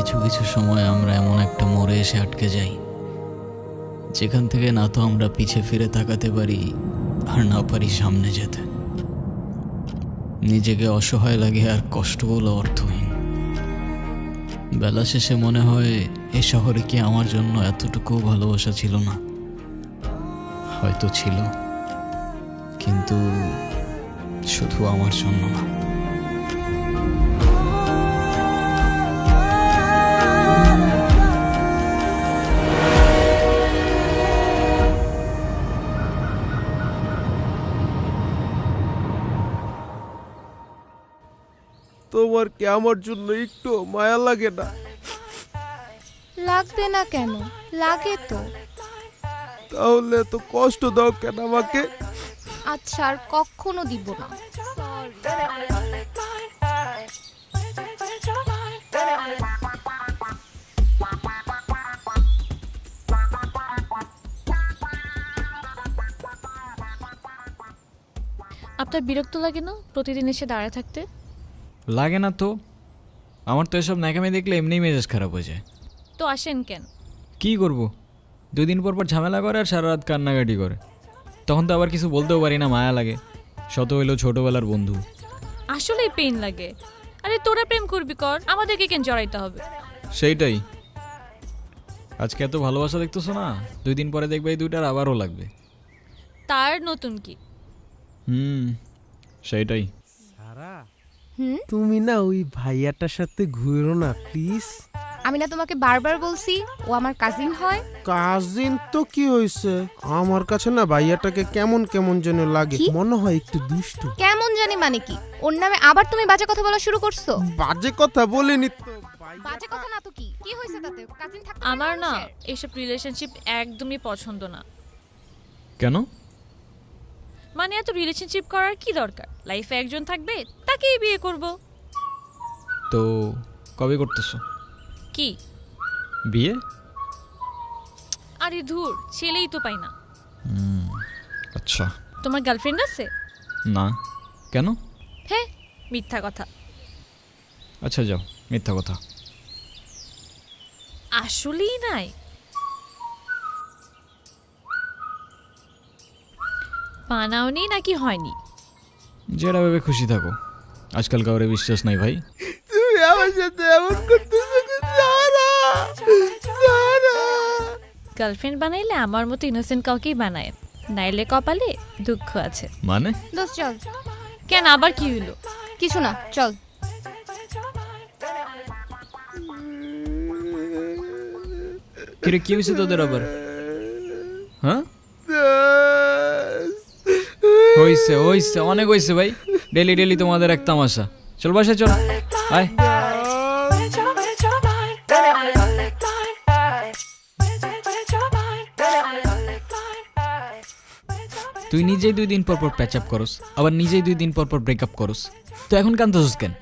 কিছু কিছু সময় আমরা এমন একটা মোড়ে এসে আটকে যাই যেখান থেকে না তো আমরা পিছে ফিরে তাকাতে পারি আর না পারি সামনে যেতে। নিজেকে অসহায় লাগে আর কষ্টগুলো অর্থহীন। বেলা শেষে মনে হয় এই শহরে কি আমার জন্য এতটুকু ভালোবাসা ছিল না? হয়তো ছিল, কিন্তু শুধু আমার জন্য না। তোমার কি আমার জন্য একটু মায়া লাগে না? লাগবে না কেন, লাগে তো। তাহলে তো কষ্ট দাও কেন আমাকে? আচ্ছা, আর কখনো দিব না। আপনার বিরক্ত লাগে না প্রতিদিন এসে দাঁড়ায় থাকতে? লাগে না তো, আমার তো এসব ন্যাকামি দেখলে এমনিই মেজাজ খারাপ হয়ে যায়। তো আসেন কেন? কি করব, 2 দিন পর পর ঝামেলা করে আর সারা রাত কান্নাকাটি করে। তখন তো আবার কিছু বলতেও পারি না, মায়া লাগে। শত হইলো ছোটবেলার বন্ধু। আসলেই পেইন লাগে। আরে তোরা প্রেম করবি কর, আমাদেরকে কেন জড়াইতে হবে? সেইটাই, আজকে এত ভালোবাসা দেখতেছো না, 2 দিন পরে দেখবে এই দুইটার আবারও লাগবে। তার নতুন কি? সেইটাই। সারা, হুম, তুমি না ওই ভাইয়াটার সাথে ঘুরো না প্লিজ। আমি না তোমাকে বারবার বলছি ও আমার কাজিন হয়। কাজিন তো কি হয়েছে? আমার কাছে না ভাইয়াটাকে কেমন কেমন যেন লাগে, কি? মনে হয় একটু দুষ্টু। কেমন জানি মানে কি? ওর নামে আবার তুমি বাজে কথা বলা শুরু করছো? বাজে কথা বলিনি তো। বাজে কথা না তো কি? কি হয়েছে তাতে? কাজিন থাকতে আমার না এইসব রিলেশনশিপ একদমই পছন্দ না। কেন? মানে এত রিলেশনশিপ করার কি দরকার? লাইফে একজন থাকবে, তাকেই বিয়ে করব। তো কবে করতেছো কি বিয়ে? আরে ধুর, ছেলেই তো পাই না। আচ্ছা। তোমার গার্লফ্রেন্ড আছে? না। কেন? হ্যাঁ, মিথ্যা কথা। আচ্ছা যাও, মিথ্যা কথা। আসলেই নাই? বানাওনি নাকি হয়নি? যেটা ভেবে খুশি থাকো, আজকাল কাউরে বিশ্বাস নাই ভাই। তুমি আমার সাথে এমন করতেছো সারা, সারা। গার্লফ্রেন্ড বানাইলে আমার মতো ইনোসেন্ট কাউকেই বানায়, নাইলে কপালে দুঃখ আছে। মানে? দোস্ত চল। কেন, আবার কি হইলো? কিছু না, চল। কিরে, কি হয়েছে তোদের আবার? হ্যাঁ, হইছে হইছে, অনেক হইছে ভাই। ডেলি ডেলি তোমাদের এক তামাশা। চল বাসায় চল, আয়। তুই নিজেই 2 দিন পর পর প্যাচ আপ করস, আবার নিজেই 2 দিন পর পর ব্রেকআপ করস, তো এখন কান্দছিস কেন?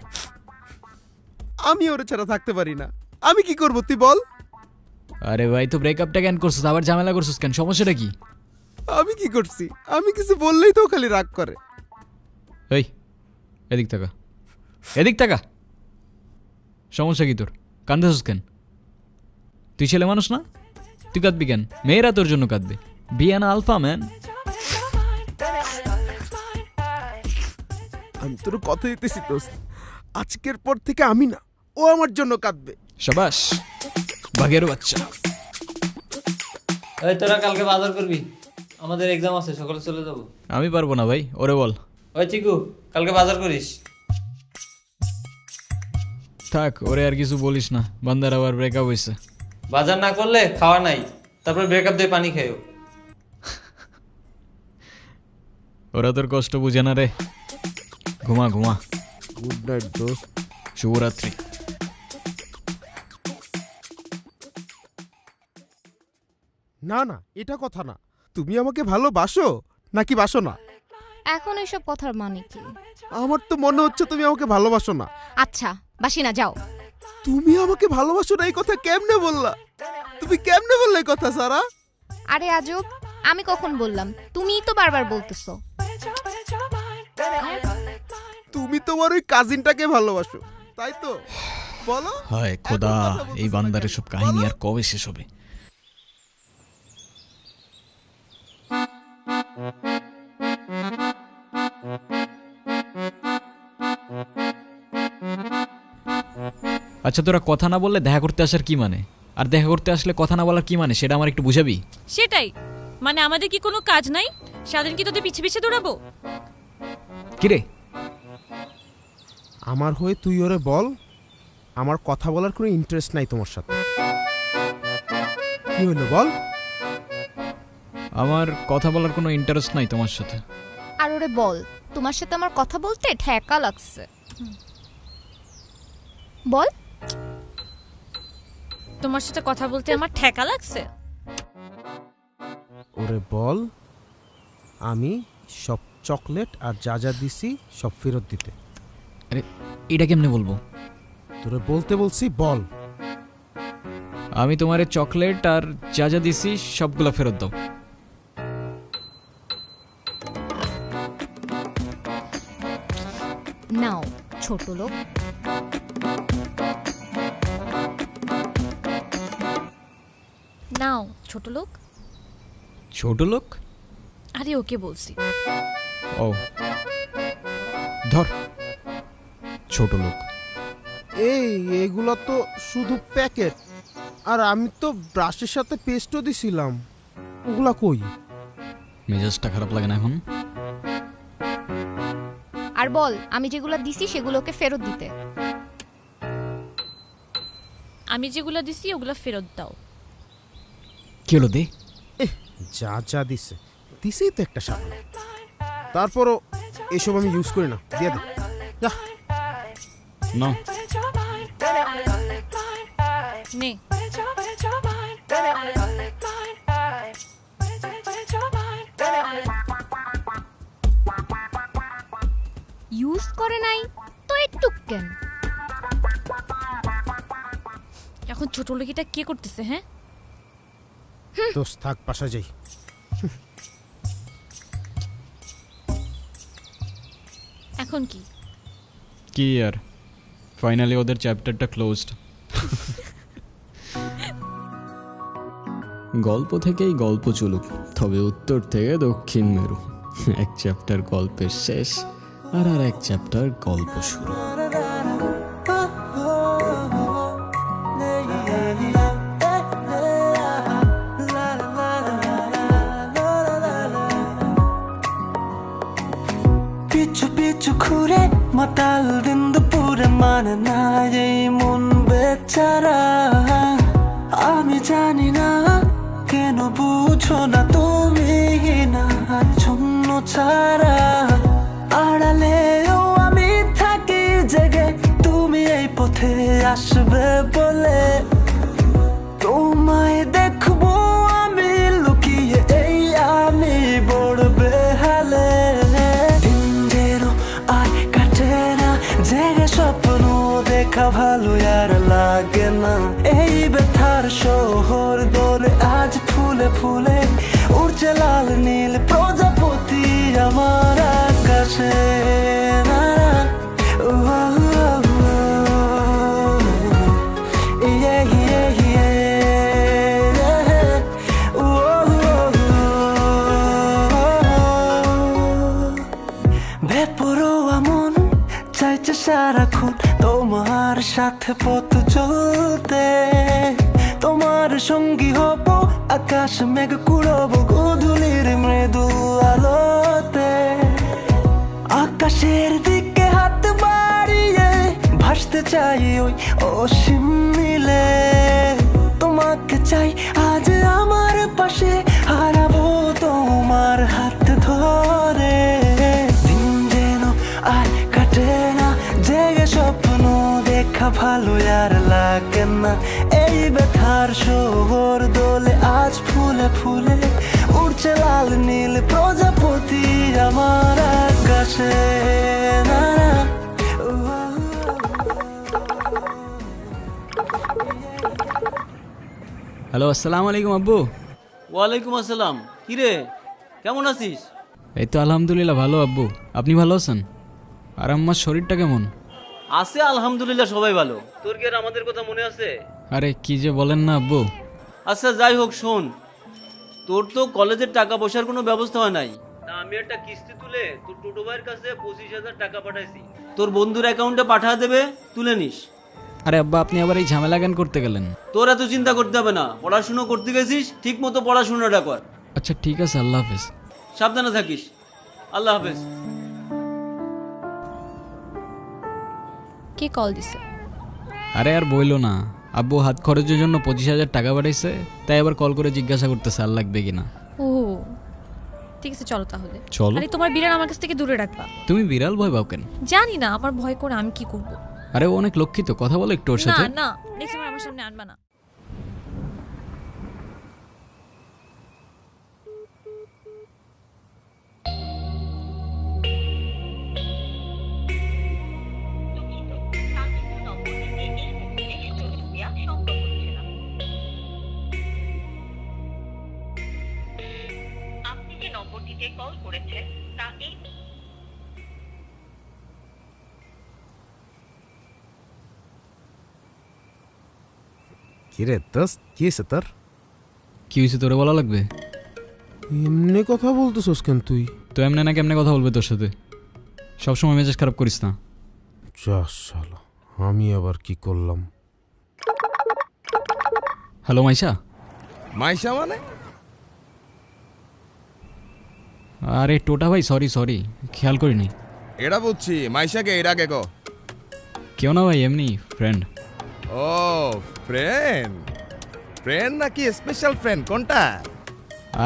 আমি ওরে ছাড়া থাকতে পারি না, আমি কি করব তুই বল? আরে ভাই, তো ব্রেকআপটা কেন করছিস, আবার ঝামেলা করছিস কেন, সমস্যাটা কি? আমি কি করছি? আমি কিছু বললেই তো খালি রাগ করে। এই এদিক তাকা, এদিক তাকা। সমস্যা কি তোর, কান্দছিস কেন? তুই ছেলে মানুষ না, তুই কাঁদবি কেন? মেয়েরা তোর জন্য কাঁদবে। বিয়ানা আলফা ম্যান। আমি তোর কথা দিতেছি দোস্ত, আজকের পর থেকে আমি না, ও আমার জন্য কাঁদবে। শাবাশ, বাঘের বাচ্চা। এই তোরা কালকে বাজার করবি, আমাদের এক্সাম আছে, সকালে চলে যাব। আমি পারবো না ভাই, ওরে বল। ওই চিকু, কালকে বাজার করিস। থাক, ওরে আর কিছু বলিস না, বান্দার আবার ব্রেকআপ হয়েছে। বাজার না করলে খাওয়া নাই, তারপরে ব্রেকআপ দিয়ে পানি খাইও। ওরা তোর কষ্ট বুঝে না রে। ঘুমা ঘুমা। গুড নাইট দোস্ত। শুভরাত্রি। না না, এটা কথা না। তুমি আমাকে ভালোবাসো নাকি বাসো না? এখন এইসব কথার মানে কি? আমার তো মনে হচ্ছে তুমি আমাকে ভালোবাসো না। আচ্ছা, বাসি না, যাও। তুমি আমাকে ভালোবাসো না এই কথা কেমনে বললা? তুমি কেমনে বললে এই কথা সারা? আরে আজব, আমি কখন বললাম? তুমিই তো বারবার বলতেছো। তুমি তোমার ওই কাজিনটাকে ভালোবাসো, তাই তো? বলো। হায় খোদা, এখন কথা বলতেছো এই না বান্দার কেন? সব কাহিনী বলো। আর কবে শেষ হবে? আচ্ছা, তোরা কথা না বললে দেখা করতে আসার কি মানে? আর দেখা করতে আসলে কথা না বলার কি মানে, সেটা আমার একটু বুঝাবি? সেটাই, মানে আমাদের কি কোনো কাজ নাই? সারাদিন কি তোদের পিছে পিছে দৌড়াবো? কিরে, আমার হয়ে তুই ওরে বল, আমার কথা বলার কোনো ইন্টারেস্ট নাই তোমার সাথে। কি হলো বল? আমার কথা বলার কোনো ইন্টারেস্ট নাই তোমার সাথে। আর ওরে বল, তোমার সাথে আমার কথা বলতে ঠেকা লাগছে। বল। তোমার সাথে কথা বলতে আমার ঠেকা লাগছে? ওরে বল, আমি সব চকলেট আর যা যা দিছি সব ফেরত দিতে। আরে এটা কেমনে বলবো? তোরে বলতে বলছি, বল। আমি তোমারে চকলেট আর যা যা দিছি সবগুলো ফেরত দাও। নাও ছোট লোক। নাও ছোট লোক। ছোট লোক? আরে ওকে বলছি। ও, ধর ছোট লোক। এগুলো তো শুধু প্যাকেট, আর আমি তো ব্রাশের সাথে পেস্টও দিছিলাম। ওগুলা কই? মেজাজটা খারাপ লাগে না এখন? আর বল, আমি যেগুলো দিছি সেগুলোকে ফেরত দিতে। আমি যেগুলো দিছি ওগুলো ফেরত দাও। কি হলো দে? যা যা দিছে দিছি তো একটা সাথে, তারপরও এসব আমি ইউজ করি না, দিয়ে দে যা। না, নে। ইউজ করে নাই তো একটু কেন? এখন ছোট লোকিটা কে করতেছে? হ্যাঁ, দোস্ত থাক, পাশা যাই। এখন কি? কি আর, ফাইনালি ওদের চ্যাপ্টারটা ক্লোজড। গল্প থেকেই গল্প চলুক, তবে উত্তর থেকে দক্ষিণ মেরু। এক চ্যাপ্টার গল্পের শেষ, আর এক চ্যাপ্টার গল্প শুরু। পিছু পিছু ঘুরে মাতাল দিন দুপুরে, মানে না এই মন বেচারা। আমি জানি না কেন বুঝো না তুমি না শূন্য ছাড়া। আড়ালেও আমি থাকি জেগে, তুমি এই পথে আসবে বলে। তোমায় দেখবো আমি লুকিয়ে, এই আমি বড় বেহালে। দিন যেন আর কাটে না জেগে, স্বপ্ন দেখা ভালো আর লাগে না। এই ব্যথার শহর দোলে আজ ফুলে ফুলে, উড়ছে লাল নীল প্রজাপতি আমার আকাশে। বেপরোয়া মন চাইছে সারাক্ষণ তোমার সাথে পথ চলতে। তোমার সঙ্গী হব, আকাশ মেঘ কুড়ব গোধূলির মৃদু আলোতে। আকাশের দিকে হাত বাড়িয়ে ভাসতে চাই ওই অসীম নীলে। তোমাকে চাই আজ আমার পাশে, হারাবো তোমার হাত ধরে। দিন যেন আর কাটে না জেগে, স্বপ্ন দেখা ভালো আর লাগে না। এই ব্যথার শহর দোলে আজ ফুলে ফুলে, উড়ছে লাল নীল প্রজাপতি আমার আকাশে। হ্যালো, আসসালামু আলাইকুম আব্বু। ওয়ালাইকুম আসসালাম। কিরে, কেমন আছিস? এই তো আলহামদুলিল্লাহ ভালো আব্বু, আপনি ভালো আছেন? আর আম্মার শরীরটা কেমন? আছে আলহামদুলিল্লাহ সবাই ভালো। তোর কি আর আমাদের কথা মনে আছে? আরে কি যে বলেন না আব্বু। আচ্ছা যাই হোক, শোন, তোর তো কলেজের টাকা পয়সার কোনো ব্যবস্থা হয় নাই। তা আমি একটা কিস্তি তুলে তোর টোটো ভাইয়ের কাছে 25,000 টাকা পাঠাইছি, তোর বন্ধুর অ্যাকাউন্টে পাঠা দেবে, তুলে নিস। আরে আব্বা আপনি আবার এই ঝামেলা কেন করতে গেলেন? তোর এত চিন্তা করতে হবে না, পড়াশুনো করতে গেছিস, ঠিক মতো পড়াশোনাটা কর। আচ্ছা ঠিক আছে, আল্লাহ হাফেজ। সাবধানে থাকিস। আল্লাহ হাফেজ। কে কল দিছে? আরে আর বইলো না, আব্বু হাত খরচের জন্য 25,000 টাকা পাঠাইছে, তাই আবার কল করে জিজ্ঞাসা করতেছে আর লাগবে কিনা। ও ঠিক আছে, চলো তাহলে। চলো। আরে তোমার বিড়াল আমার কাছ থেকে দূরে রাখবা। তুমি বিড়াল ভয় পাও কেন? জানি না, আমার ভয় করে আমি কি করব। আরে ও অনেক লক্ষ্মী তো, কথা বলো একটু ওর না সাথে। না, নেক্সট টাইম আমার সামনে আনবা না। আপনি যে নম্বরটিতে কল করেছেন তা এই কিরে দোস্ত, কি হয়েছে তোর? কি হয়েছে তোরে বলা লাগবে? এমনি কথা বলতেছস কেন তুই? তো এমনি না কেমনে কথা বলবে তোর সাথে? সবসময় মেজাজ খারাপ করিস না। যা শালা, আমি আবার কি করলাম? হ্যালো মাইশা। মাইশা মানে? আরে টোটা ভাই, সরি সরি, খেয়াল করিনি। এটা বুঝছি, মাইশাকে এর আগে কো। কেউ না ভাই, এমনি ফ্রেন্ড। ও ফ্রেন্ড, ফ্রেন্ড নাকি স্পেশাল ফ্রেন্ড কোনটা?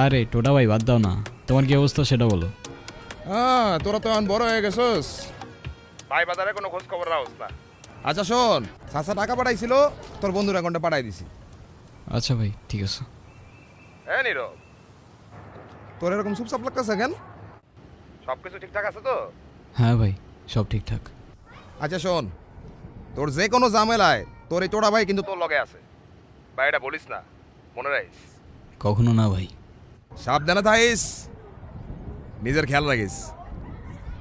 আরে টোটা ভাই বাদ দাও না, তোমার কি অবস্থা সেটা বলো। হ্যাঁ, তোরা তো এখন বড় হয়ে গেছস, ভাই বাজারে কোনো খোঁজ খবর রাখস না। আচ্ছা শোন, চাচা টাকা পাঠাইছিল, তোর বন্ধুর অ্যাকাউন্টে পাঠাই দিছি। আচ্ছা ভাই ঠিক আছে। হ্যাঁ নীরব, তোর এরকম চুপচাপ লাগতেছে কেন? সব কিছু ঠিকঠাক আছে তো? হ্যাঁ ভাই, সব ঠিকঠাক। আচ্ছা শোন, তোর যে কোনো ঝামেলায় তোর এই টোটা ভাই কিন্তু তোর লগে আছে, ভাই এটা বলিস না, মনে রাখিস। কখনো না ভাই। সাবধানে থাকিস, নিজের খেয়াল রাখিস,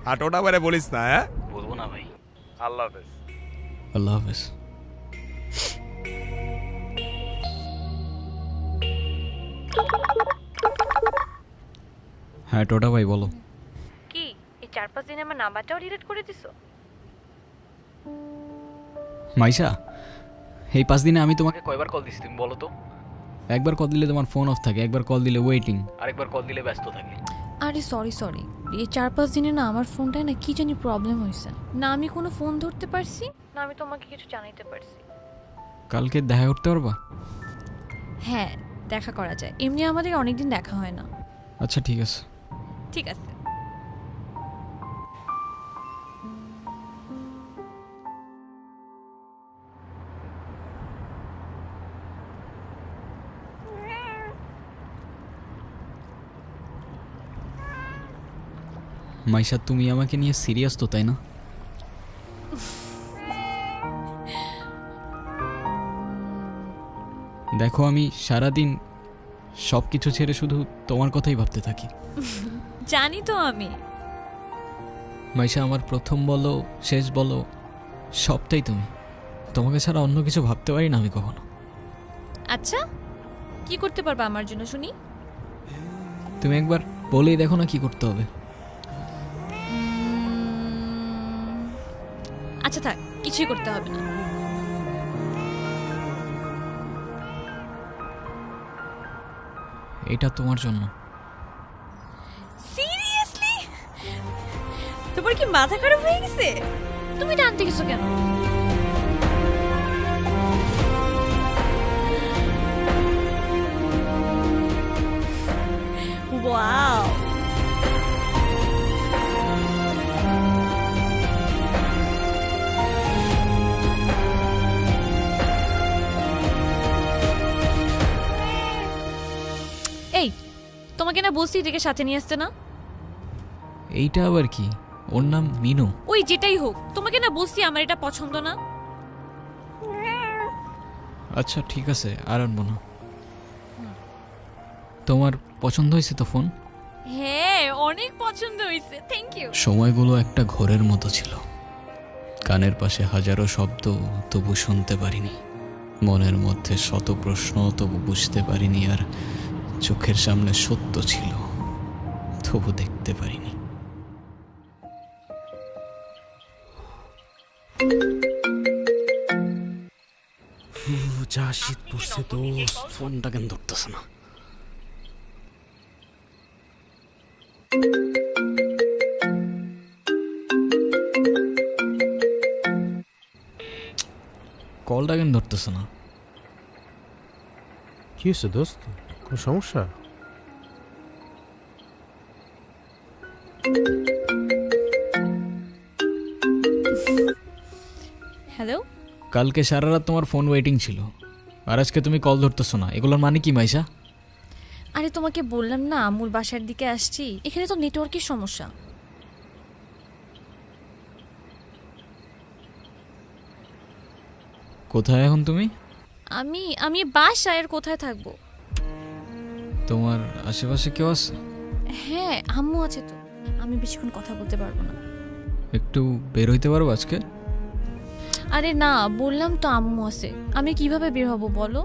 আর টোটা ভাইরে বলিস না। হ্যাঁ বলবো না ভাই। আল্লাহ হাফেজ। আল্লাহ হাফেজ। হ্যাঁ টোটা ভাই বলো। কি এই 4-5 দিনে আমার নাম্বারটাও ডিলিট করে দিছো? মাইশা, এই 5 দিনে আমি তোমাকে কয়বার কল দিছি তুমি বলো তো? একবার কল দিলে তোমার ফোন অফ থাকে, একবার কল দিলে ওয়েটিং, আরেকবার কল দিলে ব্যস্ত থাকে। আরে সরি, এই 4-5 দিনে না আমার ফোনটায় না কি জানি প্রবলেম হয়েছে, না আমি কোনো ফোন ধরতে পারছি, না আমি তোমাকে কিছু জানাইতে পারছি। কালকে দেখা করতে পারবা? হ্যাঁ দেখা করা যায়, এমনি আমাদের অনেকদিন দেখা হয় না। আচ্ছা ঠিক আছে। ঠিক আছে। মাইশা তুমি আমাকে নিয়ে সিরিয়াস তো, তাই না? দেখো আমি সারাদিন সব কিছু ছেড়ে শুধু তোমার কথাই ভাবতে থাকি। জানি তো আমি। মাইশা আমার প্রথম বলো শেষ বলো সবটাই তুমি, তোমাকে ছাড়া অন্য কিছু ভাবতে পারি না আমি কখনো। আচ্ছা কি করতে পারবা আমার জন্য শুনি? তুমি একবার বলেই দেখো না কি করতে হবে। আচ্ছা থাক, কিছুই করতে হবে না। এটা তোমার জন্য। সিরিয়াসলি? তোমার কি মাথা খারাপ হয়ে গেছে? তুমি টানতে গেছো কেন? ওয়াও, এই তোমাকে না বলছি এটাকে সাথে নিয়ে আসতে না? এইটা আবার কি? ওর নাম মিনু। ওই যেটাই হোক, তোমাকে না বলছি আমার এটা পছন্দ না। আচ্ছা ঠিক আছে, আর আনবো না। তোমার পছন্দ হয়েছে তো ফোন? হ্যাঁ অনেক পছন্দ হয়েছে, থ্যাংক ইউ। সময়গুলো একটা ঘোরের মতো ছিল, কানের পাশে হাজারো শব্দ, তবু শুনতে পারিনি। মনের মধ্যে শত প্রশ্ন, তবু বুঝতে পারিনি। আর চোখের সামনে সত্য ছিল, তবু দেখতে পারিনি। যা শীত পড়ছে তো। ফোনটা কেন ধরতেছে না? কলটা কেন ধরতেছে না? কি হয়েছে দোস্ত, কোনো সমস্যা? হ্যালো, কালকে সারা রাত তোমার ফোন ওয়েটিং ছিল, আর আজকে তুমি কল ধরতেছো না। এগুলোর মানে কি মাইশা? আরে তোমাকে বললাম না আমুর বাসার দিকে আসছি, এখানে তো নেটওয়ার্কের সমস্যা। কোথায় এখন তুমি? আমি আমি বাসায়, আর কোথায় থাকবো? তোমার আশেপাশে কেউ আছে? হ্যাঁ, আম্মু আছে তো। আমি বেশিক্ষণ কথা বলতে পারবো না। একটু বের হইতে পারবো আজকে? আরে না, বললাম তো আম্মু আছে, আমি কিভাবে বের হব বলো?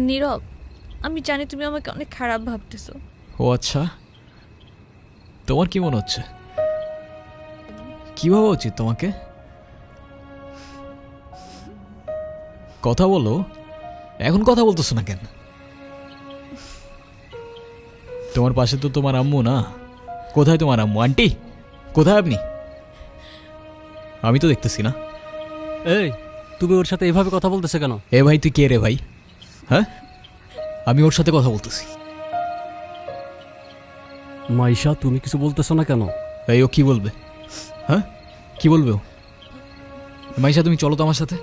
নীরব, আমি জানি তুমি আমাকে অনেক খারাপ ভাবতেছো। ও আচ্ছা, তোমার কি মনে হচ্ছে? কি ভাবা উচিত তোমাকে? কথা বলো, এখন কথা বলতেছো না কেন? তোমার পাশে তো তোমার আম্মু না। কোথায় তোমার আম্মু? আন্টি কোথায় আপনি? আমি তো দেখতেছি না। এই, তুমি ওর সাথে এভাবে কথা বলতেছে কেন? এ ভাই, তুই কে রে ভাই? হ্যাঁ, আমি ওর সাথে কথা বলতেছি। মাইশা, তুমি কিছু বলতেছো না কেন? এই, ও কি বলবে? হ্যাঁ, কি বলবে ও? মাইশা, তুমি চলো তো আমার সাথে।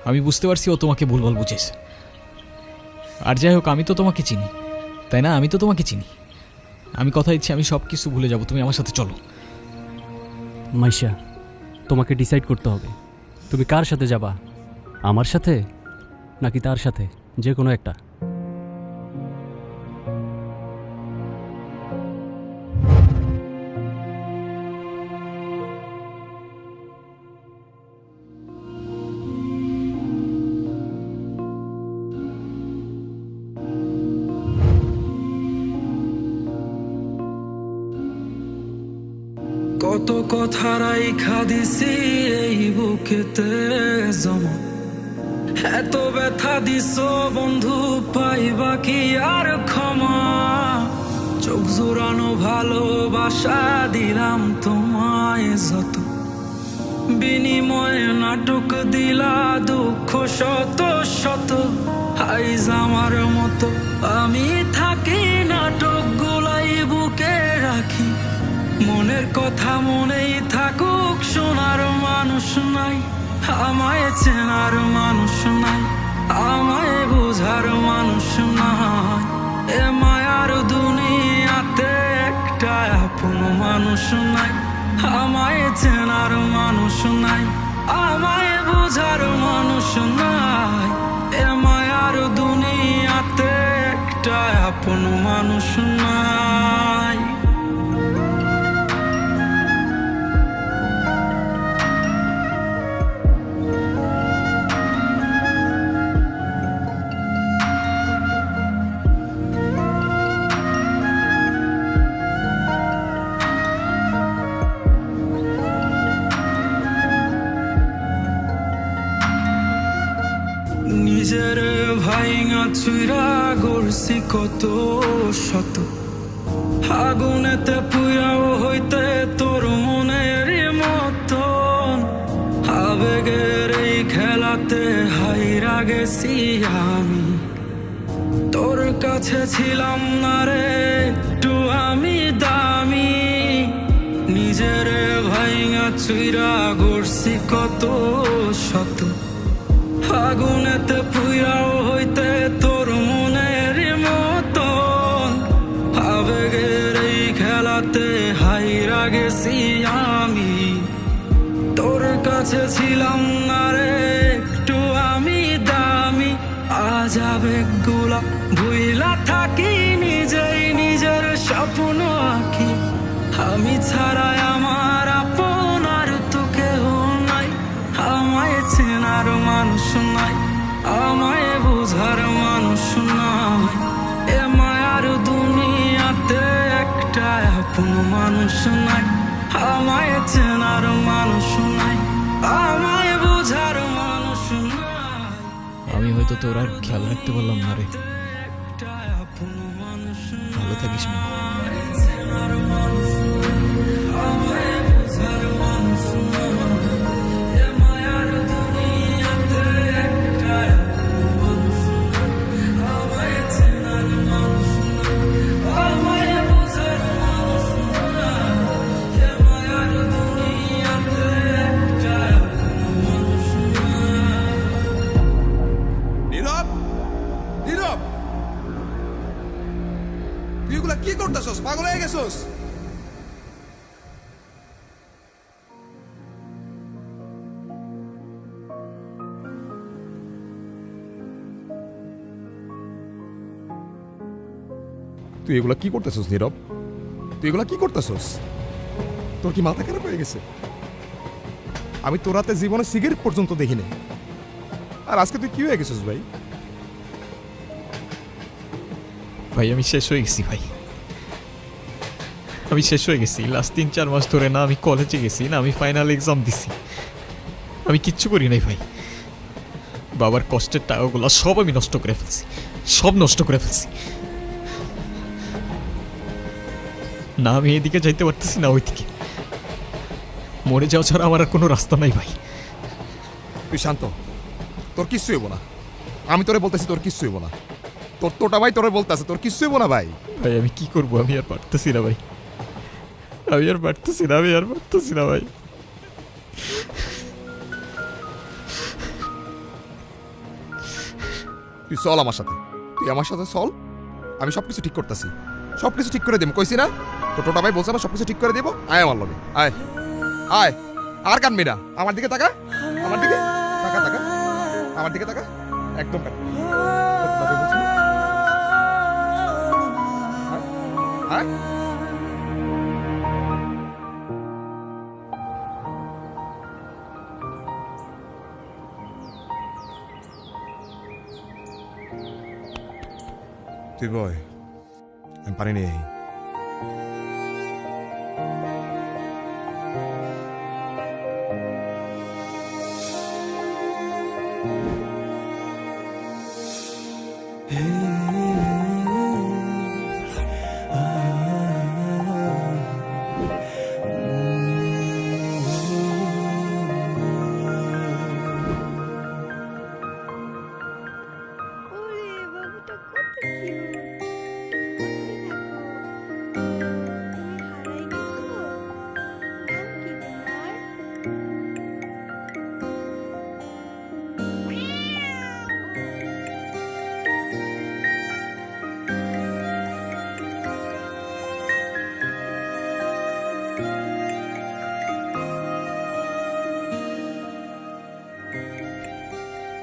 আমি বুঝতে পারছি ও তোমাকে ভুলভাল বুঝেছে। আর যাই হোক, আমি তো তোমাকে চিনি, তাই না? আমি তো তোমাকে চিনি। আমি কথা দিচ্ছি, আমি সব কিছু ভুলে যাব। তুমি আমার সাথে চলো। মাইশা, তোমাকে ডিসাইড করতে হবে তুমি কার সাথে যাবা, আমার সাথে নাকি তার সাথে, যে কোনো একটা। কত কথা রাইখা দিছি এই বুকেতে জমা, এত ব্যথা দিছ বন্ধু, পাইবা কি আর ক্ষমা? চোখ জোড়ানো ভালোবাসা দিলাম তোমায় যত, বিনিময়ে নাটক দিলা দুঃখ শত শত। আইজ আমার মতো আমি থাকি, নাটক গুলাই বুকে রাখি, মনের কথা মনেই থাকুক, শোনার মানুষ নাই, আমায় চেনার মানুষ নাই, আমায় বোঝার মানুষ নাই। এ মায়ার দুনিয়াতে একটা আপন মানুষ নাই, আমায় চেনার মানুষ নাই, আমায় বোঝার মানুষ নাই। এ মায়ার দুনিয়াতে একটা আপন মানুষ নাই। নিজের ভাইঙা চুইরা গড়ছি কত শত, আগুনেতে পুইরাও হইতে তোর মনের মতন, আবেগের এই গেছি আমি, তোর কাছে ছিলাম না রে একটু আমি দামি, নিজের ভাইঙা চুইরা গড়ছি কত শত, আগুনেতে পুইরাও হইতে তোর মনের মতন, আবেগের এই খেলাতে হাইরা গেছি আমি, তোর কাছে ছিলাম না রে একটু আমি দামি, আজ আবেগগুলা ভুইলা থাকি, নিজেই নিজের স্বপ্ন আঁকি, আমি ছাড়াই আমার আপন আর তো কেহ নাই, আমায় চেনার মানুষ নাই, আমায় বোঝার মানুষ নাই, এ মায়ার দুনিয়াতে একটা আপন মানুষ নাই, আমায় চেনার মানুষ নাই, আমায় বোঝার মানুষ নাই, আমি হয়তো তোর আর খেয়াল রাখতে পারলাম না রে। একটা আপন মানুষ ভালো থাকিস মিনু। চেনার মানুষ নাই, আমায় বোঝার মানুষ নাই, এ মায়ার দুনিয়াতে একটা আপন মানুষ নাই, আমায় চেনার মানুষ নাই, আমায় বোঝার মানুষ নাই, এ মায়ার দুনিয়াতে একটা আপন মানুষ নাই। নীরব, নীরব, তুই এগুলা কি করতেছস? পাগল হয়ে গেছস? তুই এগুলা কি করতেছস নীরব? তুই এগুলা কি করতেছস? তোর কি মাথা খারাপ হয়ে গেছে? আমি তোর হাতে জীবনে সিগারেট পর্যন্ত দেখিনি, আর আজকে তুই কি হয়ে গেছিস ভাই? ভাই আমি শেষ হয়ে গেছি ভাই, আমি শেষ হয়ে গেছি। লাস্ট 3-4 মাস ধরে না আমি কলেজে গেছি, না আমি ফাইনাল এক্সাম দিছি, আমি কিচ্ছু করি নাই ভাই। বাবার কষ্টের টাকাগুলো সব আমি নষ্ট করে ফেলছি, সব নষ্ট করে ফেলছি। না আমি এদিকে যাইতে পারতেছি না ওইদিকে, মরে যাওয়া ছাড়া আমার আর কোনো রাস্তা নাই ভাই। তুই শান্ত, তোর কিচ্ছু হইব না। আমি তোরে বলতেছি তোর কিচ্ছু হইব না। তোর তোটা ভাই তোরে বলতেছে তোর কিচ্ছু হইব না ভাই। ভাই আমি কি করবো, আমি আর পারতেছি না ভাই, আমি আর পারতেছি না, আমি আর পারতেছি না ভাই। তুই চল আমার সাথে, তুই আমার সাথে চল, আমি সবকিছু ঠিক করতেছি, সবকিছু ঠিক করে দেব। কইছি না তোর টোটা ভাই বলছে না সবকিছু ঠিক করে দেবো। আয় আমার লগে, আয় আয়, আর কানবি না। আমার দিকে তাকা, আমার দিকে তাকা, তাকা আমার দিকে তাকা, একদম কান। তোর টোটা ভাই বলছে না? আয়, আয়। তুই বয়, আমি পানি নিয়ে আই।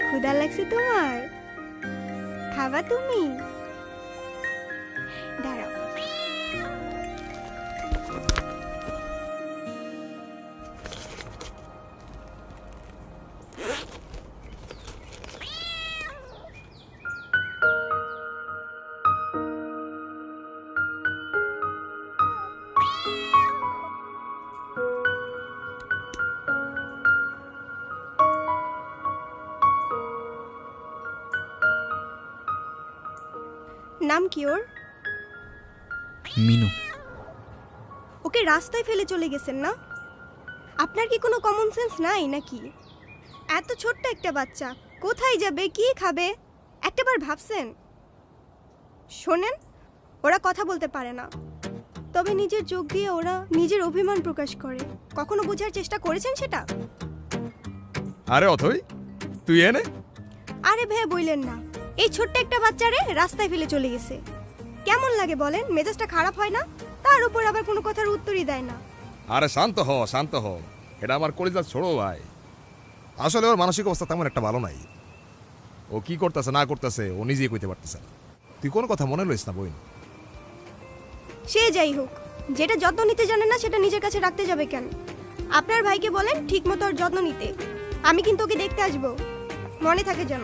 ক্ষুধা লাগছে তোমার? খাবা তুমি? দাঁড়াও। নাম কি ওর? মিনু। ওকে রাস্তায় ফেলে চলে গেছেন না? আপনার কি কোনো কমন সেন্স নাই নাকি? এত ছোট্ট একটা বাচ্চা কোথায় যাবে, কি খাবে, একটাবার ভাবছেন? শোনেন, ওরা কথা বলতে পারে না, তবে নিজের চোখ দিয়ে ওরা নিজের অভিমান প্রকাশ করে। কখনো বোঝার চেষ্টা করেছেন সেটা? আরে অথই, তুই এনে আরে ভাই বললেন না, এই ছোট্ট একটা বাচ্চারে রাস্তায় ফেলে চলে গেছে। কেমন লাগে বলেন? মেজাজটা খারাপ হয় না? তার উপর আবার কোনো কথার উত্তরই দেয় না। আরে শান্ত হ, শান্ত হ। এটা আমার কলিজার ছোড়ো ভাই। আসলে ওর মানসিক অবস্থা তেমন একটা ভালো নাই। ও কি করতেছে না করতেছে ও নিজেই কইতে পারতেছে না। তুই কোন কথা মনে লইস না বইন। সে যাই হোক, যেটা যত্ন নিতে জানে না সেটা নিজের কাছে রাখতে যাবে কেন? আপনার ভাইকে বলেন ঠিক মতো ওর যত্ন নিতে। আমি কিন্তু ওকে দেখতে আসবো, মনে থাকে যেন।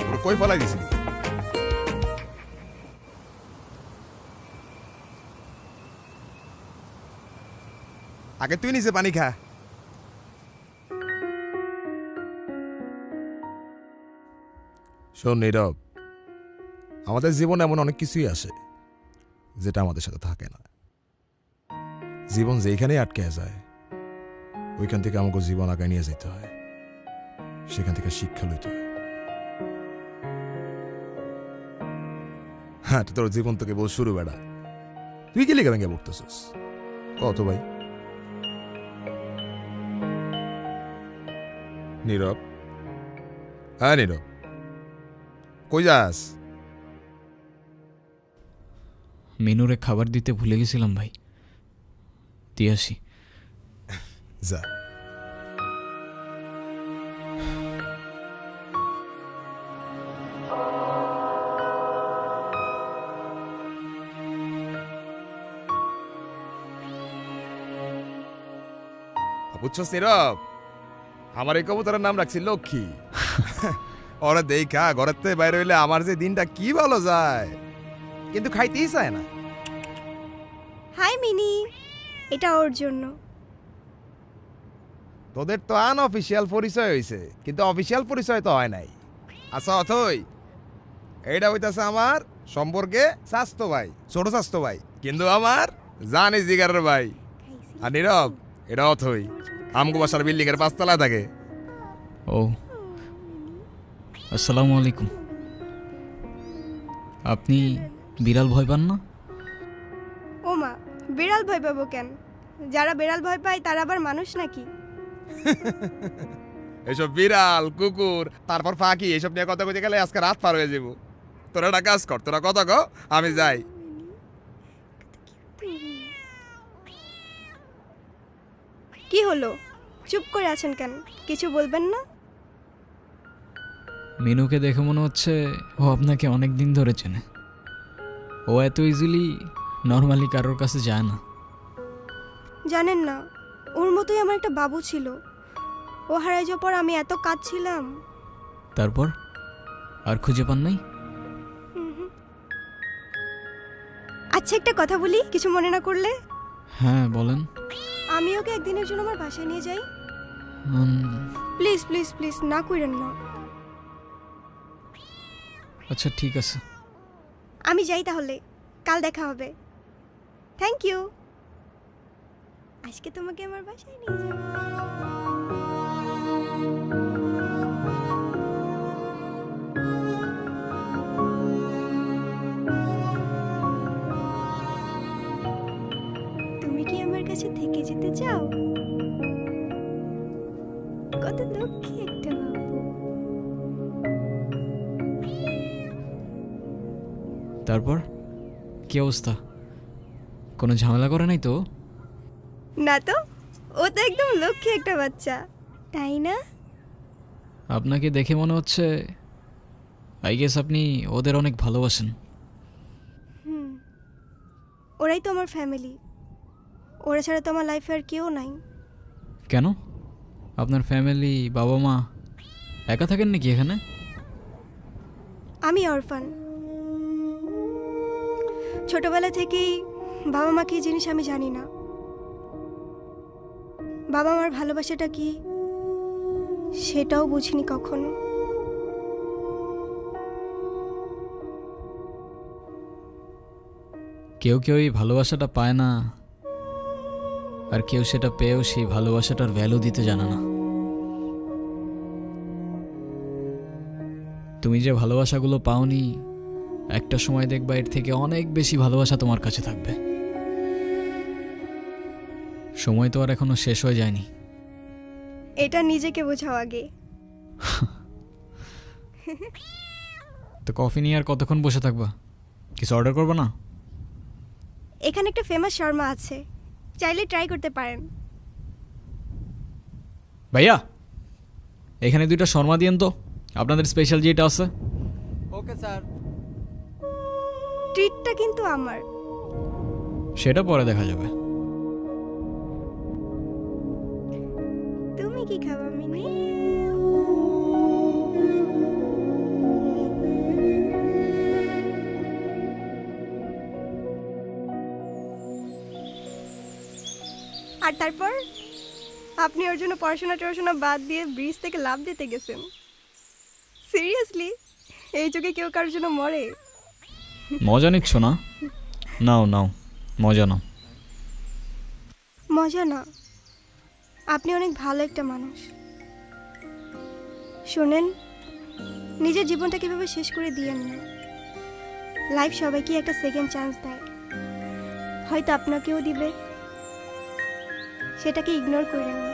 ওরে কই ফলাই দিছিলি? আগে তুই নিচে পানি খা। শোন নীরব, আমাদের জীবনে এমন অনেক কিছুই আসে যেটা আমাদের সাথে থাকে না। জীবন যেখানেই আটকে যায় ওইখান থেকে আমাকে জীবন আগায় নিয়ে যেতে হয়, সেখান থেকে শিক্ষা লইতে হয়। হ্যাঁ, তোর জীবন তোকে বল শুরু বেড়া। তুই কি লিখে ভেঙে পড়তেছিস কত ভাই? নীরব, হ্যাঁ নীরব, কই যাস? মিনুরে খাবার দিতে ভুলে গেছিলাম ভাই, দিয়ে আসি। যা। বুঝছস নীরব, আমার এই কবুতরের নাম রাখছি লক্ষ্মী। ওরা দেখা ঘরের থেকে বাইরে হইলে আমার যে দিনটা কি ভালো যায়, কিন্তু খাইতেই চায় না। হাই মিনি, এটা ওর জন্য। তোদের তো আনঅফিসিয়াল পরিচয় হইছে, কিন্তু অফিসিয়াল পরিচয় তো হয় নাই। আচ্ছা অথই, এইটা হইতাছে আমার সম্পর্কে স্বাস্থ্য ভাই, ছোট স্বাস্থ্য ভাই, কিন্তু আমার জানি জিগারের ভাই। আর নীরব, এটা অথই আমগো বাসার বিল্ডিং এর 5 তলায় থাকে। ও, আসসালামু আলাইকুম। আপনি বিড়াল ভয় পান না? ও মা, বিড়াল ভয় পাবো কেন? যারা বিড়াল ভয় পায় তারা আবার মানুষ নাকি? এসব বিড়াল কুকুর তারপর ফাঁকি এসব নিয়ে কথা কইতে গেলে আজকে রাত পার হয়ে যাব। তোরা একটা কাজ কর, তোরা কথা কও, আমি যাই। কি হলো, চুপ করে আছেন কেন? কিছু বলবেন না? মিনুকে দেখে মনে হচ্ছে ও আপনাকে অনেক দিন ধরে চেনে। ও এত ইজিলি নর্মালি কারোর কাছে যায় না। জানেন না, ওর মতোই আমার একটা বাবু ছিল। ও হারাই যাওয়ার পর আমি এত কাঁদছিলাম। তারপর আর খুঁজে পান নাই? আচ্ছা, একটা কথা বলি, কিছু মনে না করলে? হ্যাঁ বলেন। আমি ওকে একদিনের জন্য আমার বাসায় নিয়ে যাই। প্লিজ প্লিজ প্লিজ, না কইরেন না। আচ্ছা ঠিক আছে, আমি যাই তাহলে, কাল দেখা হবে। Thank you. আজকে তোমাকে আমার বাসায় নিয়ে যাব। তুমি কি আমার কাছে থেকে যেতে চাও? কত লক্ষ্মী একটা বাবু। তারপর কি অবস্থা? কোনো ঝামেলা করে নাই তো? না তো, ও তো একদম লক্ষ্মী একটা বাচ্চা, তাই না? আপনাকে দেখে মনে হচ্ছে আই গেস আপনি ওদের অনেক ভালোবাসেন। ওরাই তো আমার ফ্যামিলি। ওরা ছাড়া তো আমার লাইফে আর কেউ নাই। কেন? আপনার ফ্যামিলি, বাবা মা একা থাকেন নাকি এখানে? আমি অরফান। ছোটবেলা থেকেই বাবা মা কি জিনিস আমি জানি না। বাবা মার ভালোবাসাটা কি সেটাও বুঝিনি কখনো। কেউ কেউ এই ভালোবাসাটা পায় না, আর কেউ সেটা পেয়েও সেই ভালোবাসাটার ভ্যালু দিতে জানে না। তুমি যে ভালোবাসাগুলো পাওনি, একটা সময় দেখবা এর থেকে অনেক বেশি ভালোবাসা তোমার কাছে থাকবে। সময় তো আর এখনো শেষ হয়ে যায়নি। এটা নিজেকে বোঝাও আগে। তো কফি নিয়ে আর কতক্ষণ বসে থাকবা? কিছু অর্ডার করবো না? এখানে একটা ফেমাস শর্মা আছে, চাইলে ট্রাই করতে পারেন। ভাইয়া, এখানে 2টা শর্মা দিয়েন তো, আপনাদের স্পেশাল যেটা আছে। Okay sir. ট্রিটটা কিন্তু আমার। সেটা পরে দেখা যাবে। তুমি কি খাবা মিনি? আর তারপর আপনি ওর জন্য পড়াশোনা বাদ দিয়ে ব্রিজ থেকে লাফ দিতে গেছেন। সিরিয়াসলি, এই যুগে কেউ কারোর জন্য মরে? মজা নিচ্ছ না? নাও নাও, মজা নাও। মজা না, আপনি অনেক ভালো একটা মানুষ। শোনেন, নিজের জীবনটা কিভাবে শেষ করে দিয়েন না। লাইফ সবাইকে একটা সেকেন্ড চান্স দেয়, হয়তো আপনাকেও দিবে, সেটাকে ইগনোর করেন না।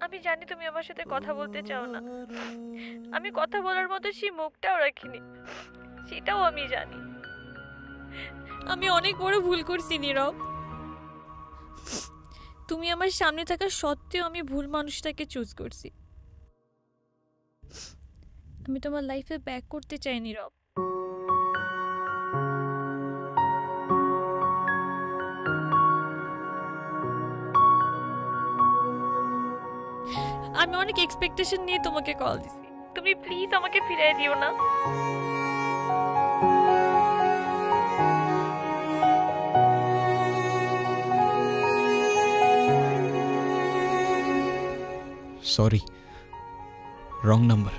আমি জানি তুমি আমার সাথে কথা বলতে চাও না, আমি কথা বলার মতো সেই মুখটাও রাখিনি, সেটাও আমি জানি। আমি অনেক বড় ভুল করছি নীরব। তুমি আমার সামনে থাকা সত্ত্বেও আমি ভুল মানুষটাকে চুজ করছি। আমি তোমার লাইফে ব্যাক করতে চাই নীরব। আমি অনেক এক্সপেকটেশন নিয়ে তোমাকে কল দিছি, তুমি প্লিজ আমাকে ফিরিয়ে দিও না। Sorry, wrong number.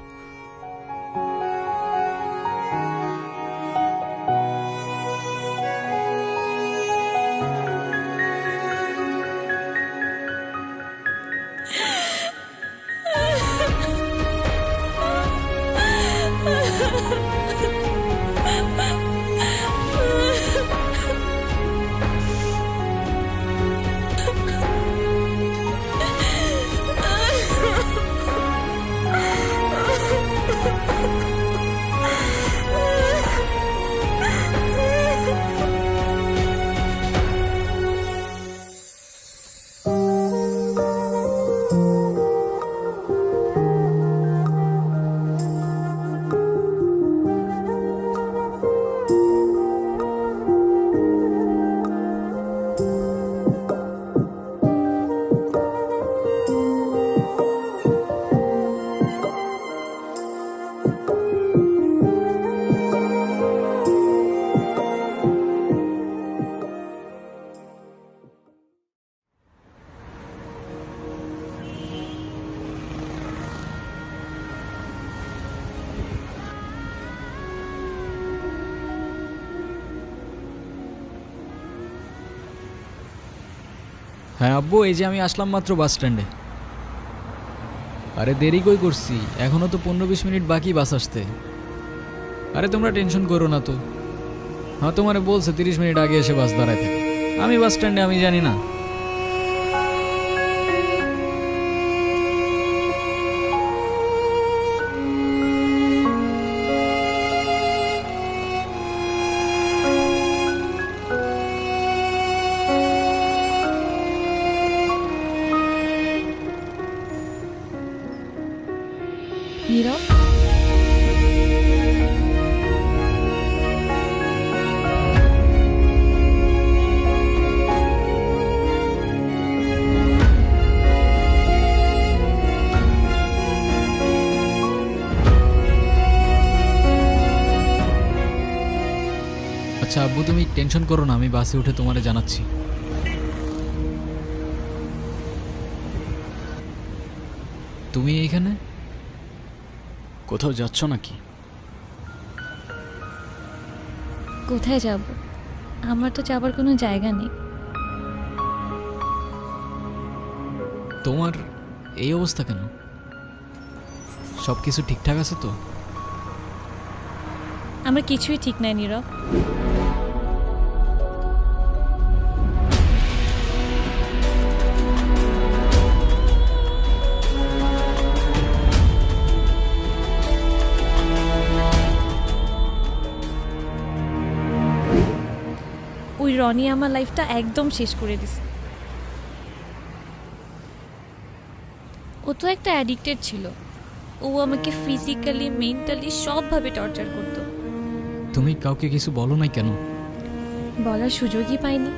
হ্যাঁ আব্বু, এই যে আমি আসলাম মাত্র বাস স্ট্যান্ডে। আরে দেরি কই করছি, এখনো তো 15-20 মিনিট বাকি বাস আসতে। আরে তোমরা টেনশন করো না তো। হ্যাঁ, তোমারে বলছে 30 মিনিট আগে এসে বাস দাঁড়ায় থাকে। আমি বাস স্ট্যান্ডে, আমি জানি না। নীরব, আচ্ছা আব্বু, তুমি টেনশন করো না, আমি বাসে উঠে তোমারে জানাচ্ছি। তুমি এইখানে কোথাও যাচ্ছ নাকি? কোথায় যাব? আমার তো যাবার কোনো জায়গা নেই। তোমার এই অবস্থা কেন? সব কিছু ঠিকঠাক আছে তো? আমার কিছুই ঠিক নাই নীরব। ওই রনি আমার লাইফটা একদম শেষ করে দিছে। ও তো একটা অ্যাডিক্টেড ছিল। ও আমাকে ফিজিক্যালি, মেন্টালি সবভাবে টর্চার করতো। তুমি কাউকে কিছু বলো নাই কেন? বলার সুযোগই পাইনি।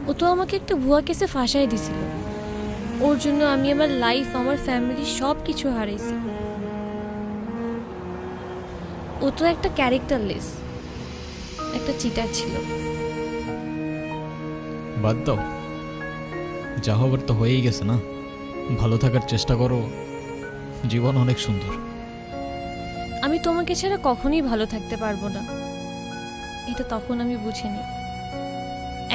ও তো আমাকে একটা ভুয়া কেসে ফাঁসাই দিছিল। ওর জন্য আমি আমার লাইফ, আমার ফ্যামিলি সব কিছু হারাইছি। ও তো একটা ক্যারেক্টারলেস, একটা চিটার ছিল। বাদ দাও, যা হবার তো হয়েই গেছে না। ভালো থাকার চেষ্টা করো, জীবন অনেক সুন্দর। আমি তোমাকে ছাড়া কখনোই ভালো থাকতে পারবো না, এটা তখন আমি বুঝিনি।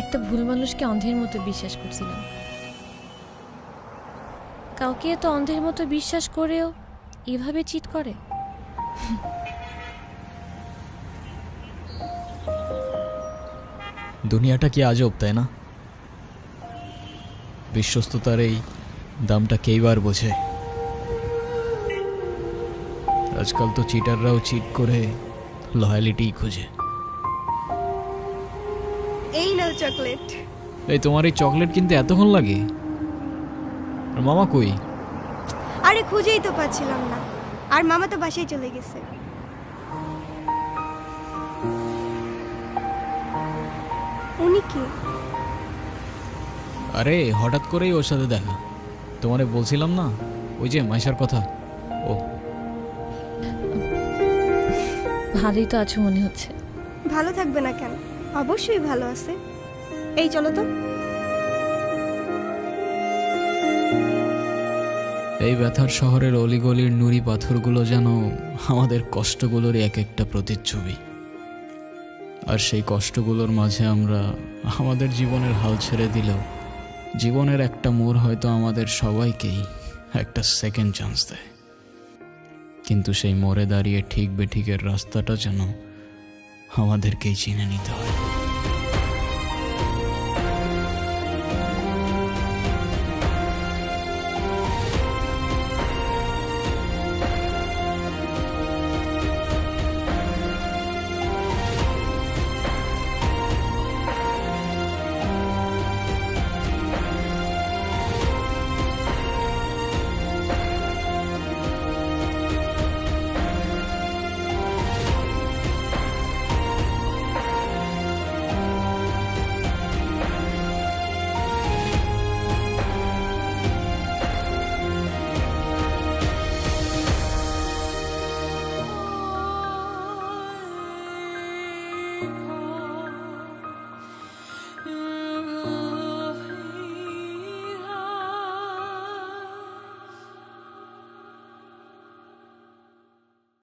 একটা ভুল মানুষকে অন্ধের মতো বিশ্বাস করছিলাম। কাউকে এত অন্ধের মতো বিশ্বাস করেও এভাবে চিট করে। দুনিয়াটা কি আজব, তাই না? বিশ্বস্ততার এই দামটা কেইবার বোঝে। আজকাল তো চিটাররাও চিট করে লয়ালিটি খুঁজে। এই নাও চকলেট। এই তোমার এই চকলেট কিনতে এতক্ষণ লাগে? আর মামা কই? আরে খুঁজেই তো পাচ্ছিলাম না, আর মামা তো বাসায় চলে গেছে। উনি কি? আরে হঠাৎ করেই ওর সাথে দেখা। তোমারে বলছিলাম না ওই যে মাইশার কথা, ও। ভালোই তো আছো মনে হচ্ছে। ভালো থাকবে না কেন? অবশ্যই ভালো আছে। এই চলো তো। এই ব্যথার শহরের অলিগলির নুড়ি পাথরগুলো যেন আমাদের কষ্টগুলোর এক একটা প্রতিচ্ছবি। আর সেই কষ্টগুলোর মাঝে আমরা আমাদের জীবনের হাল ছেড়ে দিলেও জীবনের একটা মোড় হয়তো আমাদের সবাইকেই একটা সেকেন্ড চান্স দেয়। কিন্তু সেই মোড়ে দাঁড়িয়ে ঠিক বেঠিকের রাস্তাটা যেন আমাদেরকেই চিনে নিতে হয়।